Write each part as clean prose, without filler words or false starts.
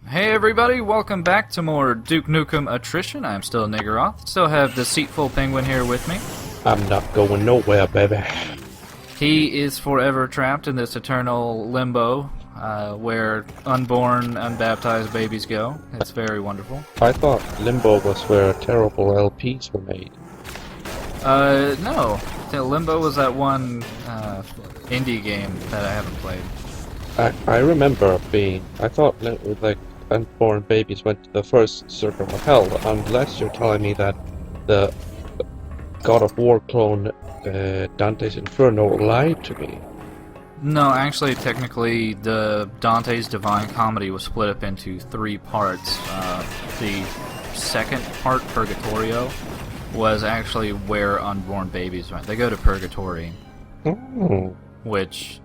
Hey everybody, welcome back to more Duke Nukem Attrition. I'm still Niggeroth. Still have Deceitful Penguin here with me. I'm not going nowhere, baby. He is forever trapped in this eternal limbo where unborn, unbaptized babies go. It's very wonderful. I thought Limbo was where terrible LPs were made. No. Limbo was that one indie game that I haven't played. I remember I thought like unborn babies went to the first circle of hell, unless you're telling me that the God of War clone Dante's Inferno lied to me. No, actually, technically, the Dante's Divine Comedy was split up into 3 parts. The second part, Purgatorio, was actually where unborn babies went. They go to Purgatory, which,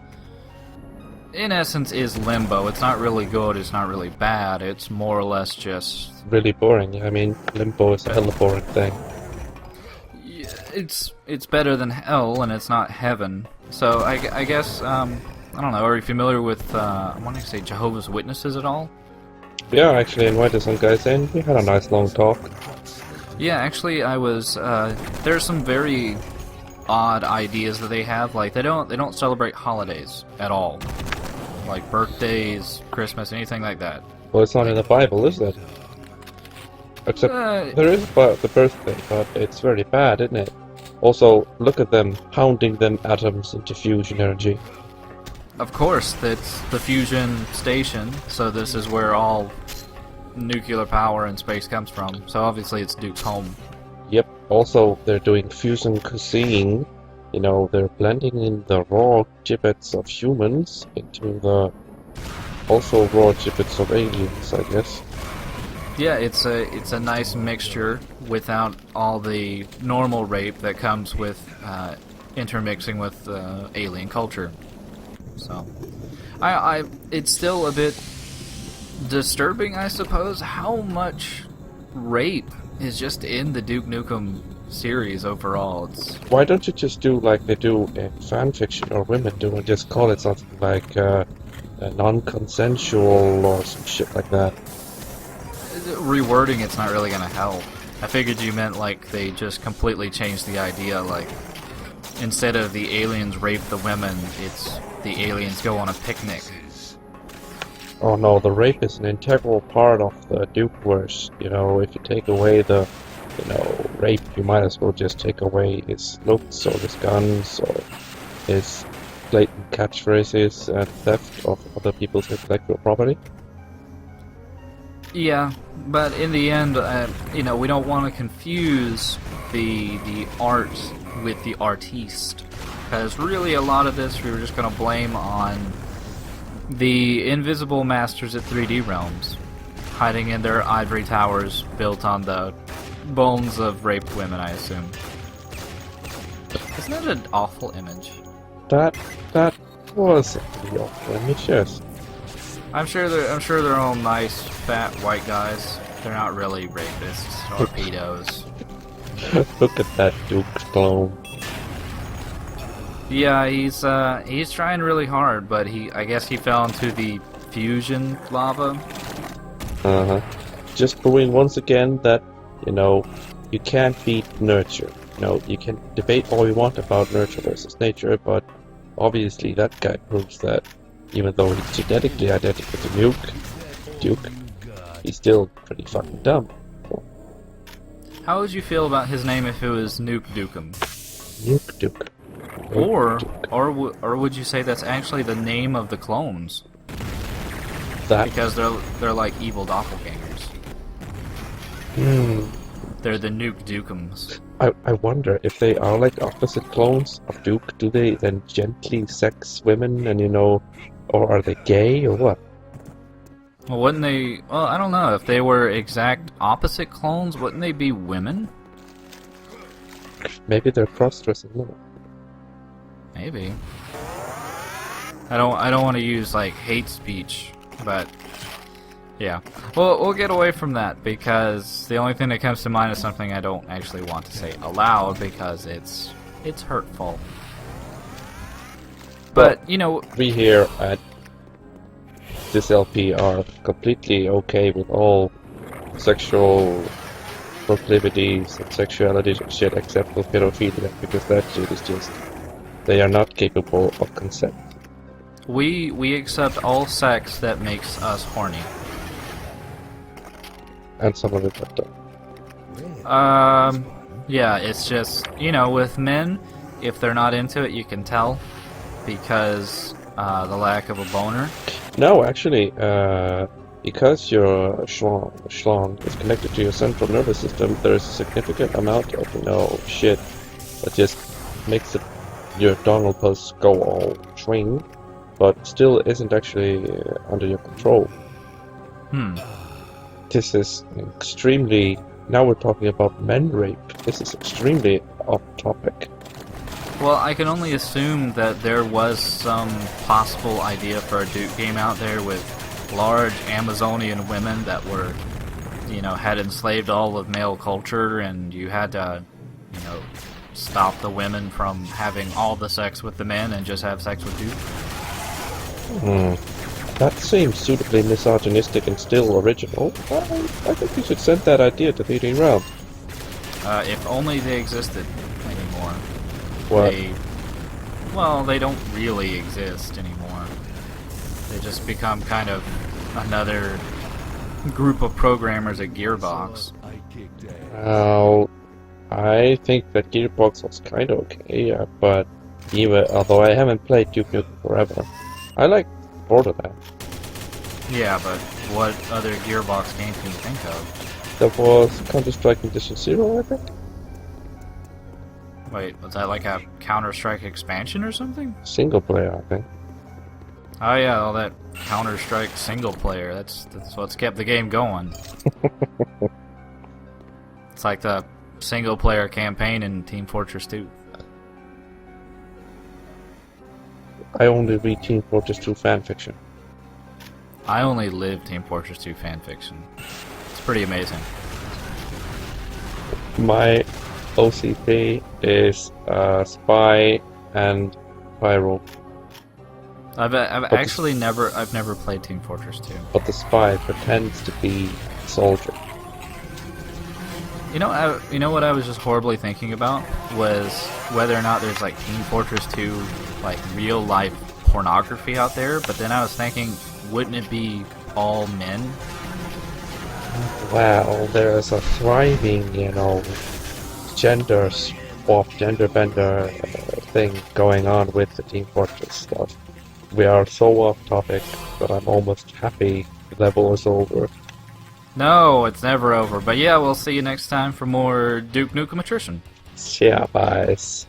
in essence, is limbo. It's not really good, it's not really bad, it's more or less just... Really boring. I mean, Limbo is a hella boring thing. It's better than hell, and it's not heaven. So I guess I don't know. Are you familiar with I want to say Jehovah's Witnesses at all? Yeah, I actually invited some guys in. We had a nice long talk. Yeah, actually, I was. There's some very odd ideas that they have. Like they don't celebrate holidays at all, like birthdays, Christmas, anything like that. Well, it's not in the Bible, is it? Except there is the birthday, but it's very bad, isn't it? Also, look at them pounding them atoms into fusion energy. Of course, that's the fusion station, so this is where all nuclear power in space comes from. So obviously it's Duke's home. Yep, also they're doing fusion cuisine. You know, they're blending in the raw gibbets of humans into the also raw gibbets of aliens, I guess. Yeah, it's a nice mixture without all the normal rape that comes with intermixing with alien culture. So, it's still a bit disturbing, I suppose, how much rape is just in the Duke Nukem series overall. Why don't you just do like they do in fanfiction or women do and just call it something like non-consensual or some shit like that? Rewording it's not really gonna help. I figured you meant like they just completely changed the idea, like instead of the aliens rape the women, it's the aliens go on a picnic. Oh no, the rape is an integral part of the Duke-verse. You know, if you take away the, rape, you might as well just take away his looks or his guns or his blatant catchphrases and theft of other people's intellectual property. Yeah, but in the end, we don't want to confuse the art with the artiste, because really a lot of this we were just going to blame on the invisible masters at 3D Realms, hiding in their ivory towers built on the bones of raped women, I assume. Isn't that an awful image? That was a pretty awful image, yes. I'm sure they're all nice, fat, white guys. They're not really rapists or pedos. Look at that Duke clone. Yeah, he's trying really hard, but I guess he fell into the fusion lava. Just proving once again that, you can't beat nurture. You can debate all you want about nurture versus nature, but obviously that guy proves that even though he's genetically identical to Duke, he's still pretty fucking dumb. So. How would you feel about his name if it was Nuke Dukem? Nuke Duke. Or would you say that's actually the name of the clones? Because they're like evil doppelgangers. They're the Nuke Dukems. I wonder if they are like opposite clones of Duke, do they then gently sex women and or are they gay or what? Well, wouldn't they... Well, I don't know. If they were exact opposite clones, wouldn't they be women? Maybe they're cross-dressing women. Maybe. I don't want to use, like, hate speech, but... Yeah. Well, we'll get away from that, because the only thing that comes to mind is something I don't actually want to say aloud, because it's hurtful. But, we here at this LP are completely okay with all sexual proclivities and sexuality and shit except for pedophilia, because that shit is just, they are not capable of consent. We accept all sex that makes us horny. And some of it are done. Yeah, it's just, you know, with men, if they're not into it, you can tell, because the lack of a boner. No, actually, because your schlong is connected to your central nervous system, there's a significant amount of, you know, shit that just makes it, your dongle pulse go all swing, but still isn't actually under your control. This is extremely, now we're talking about men rape, this is extremely off topic. Well, I can only assume that there was some possible idea for a Duke game out there with large Amazonian women that were, you know, had enslaved all of male culture, and you had to, you know, stop the women from having all the sex with the men and just have sex with Duke. That seems suitably misogynistic and still original. I think you should send that idea to the leading round. If only they existed anymore. What? They don't really exist anymore. They just become kind of another group of programmers at Gearbox. Well, I think that Gearbox was kind of okay, but even although I haven't played Duke Nukem Forever, I like Borderlands. Yeah, but what other Gearbox game can you think of? There was Counter-Strike Edition Zero, I think? Wait, was that like a Counter-Strike expansion or something? Single player, I think. Oh yeah, all that Counter-Strike single player, that's what's kept the game going. It's like the single player campaign in Team Fortress 2. I only read Team Fortress 2 fanfiction. I only live Team Fortress 2 fanfiction. It's pretty amazing. My OCP is Spy and Pyro. I've actually never played Team Fortress 2. But the Spy pretends to be a soldier. You know what I was just horribly thinking about was whether or not there's like Team Fortress 2 like real life pornography out there, but then I was thinking, wouldn't it be all men? Well, there's a thriving, you know, gender swap, gender bender thing going on with the Team Fortress stuff. We are so off topic that I'm almost happy the level is over. No, it's never over. But yeah, we'll see you next time for more Duke Nukem Attrition. Yeah, guys.